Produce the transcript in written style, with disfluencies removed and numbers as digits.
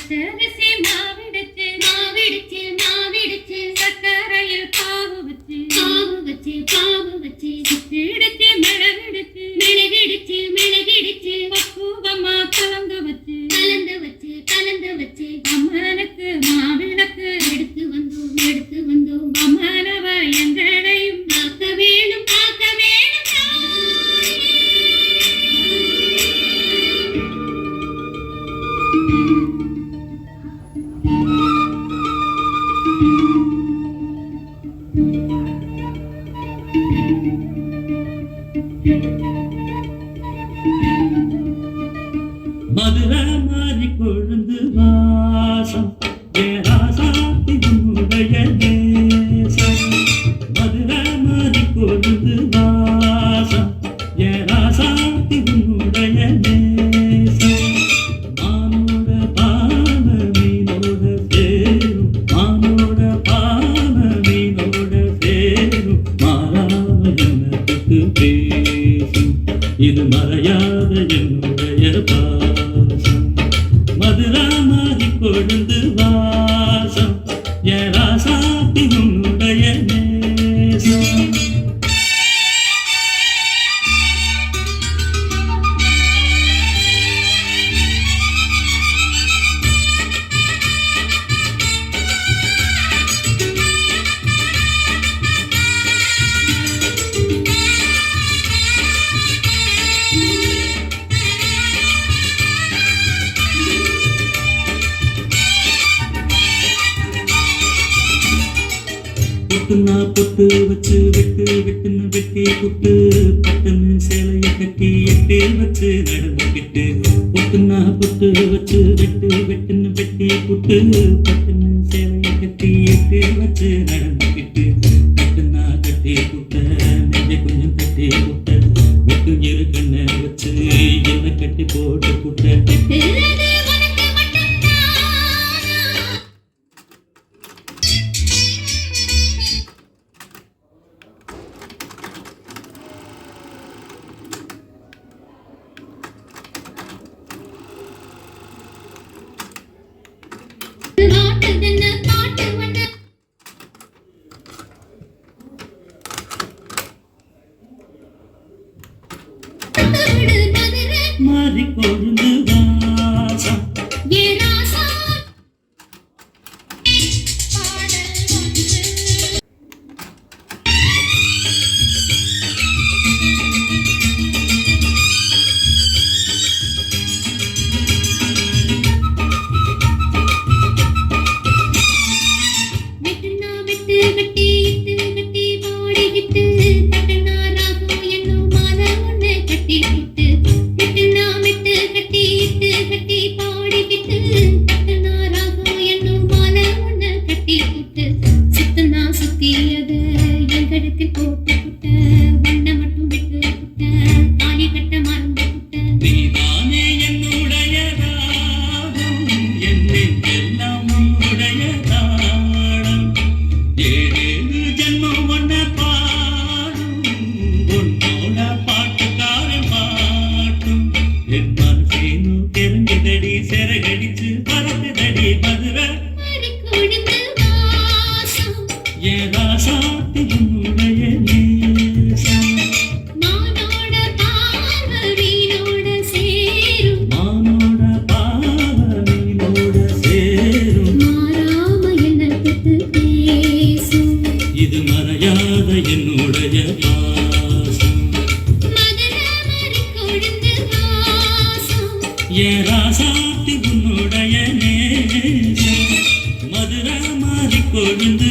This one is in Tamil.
பச்சரிசி மாவிடுச்சு மாவிடுச்சு மாவிடுச்சு சக்கரையில் பாவு வச்சு பாவு வச்சு பாவு வச்சு இடிச்சு மிளகிடுச்சு மிளகிடுச்சு மிளகிடுச்சு பக்குவமா கலந்து வச்சு கலந்து வச்சு கலந்து வச்சு அம்மனுக்கு மாவிளக்கு எடுத்து வந்தோம் அம்மனவ எங்களையும் காக்க வேணும் காக்க வேணும். மதுரை மாறி கொழுந்து வாசம் ஏராசாத்தினுடைய தேசம். மதுரை மாறி கொழுந்து வாசம் ஏராசாத்தினுடைய தேசம். மானோட பான மீனோட சேரும் மானோட பான மீனோட சேரும் மாறாம எனக்கு பேசும் இது மறையாத என்னுடைய பாசம். மதுரா மாறி கொழுந்து வாசம் ஏராசாத்தி உன்னுடைய நேசம். பொட்டுனா பொட்டு வச்சு வெட்டு வெட்டுன்னு வெட்டி புட்டு பட்டுன்னு சேலைய கட்டி எட்டு வச்சு நடந்துக்கிட்டு. பொட்டுனா பொட்டு வச்சு வெட்டு வெட்டுன்னு வெட்டி புட்டு பட்டுன்னு சேலைய கட்டி எட்டு வச்சு நடந்துக்கிட்டு. கட்டுனா கட்டி புட்ட நெஞ்ச கொஞ்சம் கட்டி புட்ட வெட்டு இரு கண்ண வச்சு என்ன கட்டி போட்டு புட்ட. மாறி கொழுந்து வாசம் செரகடிச்சு பறக்குதடி மதுரை ஏராசாத்தி உன்னுடைய நேசம். மானோட பாவ மீனோட சேரும் மாறாம எனக்கு பேசும் இது மறையாத என்னுடைய பாசம். மதுரை மாறி கொழுந்து வாசம் ஏராசாத்தி உன்னுடைய நேசம். மதுரை மாறி கொழுந்து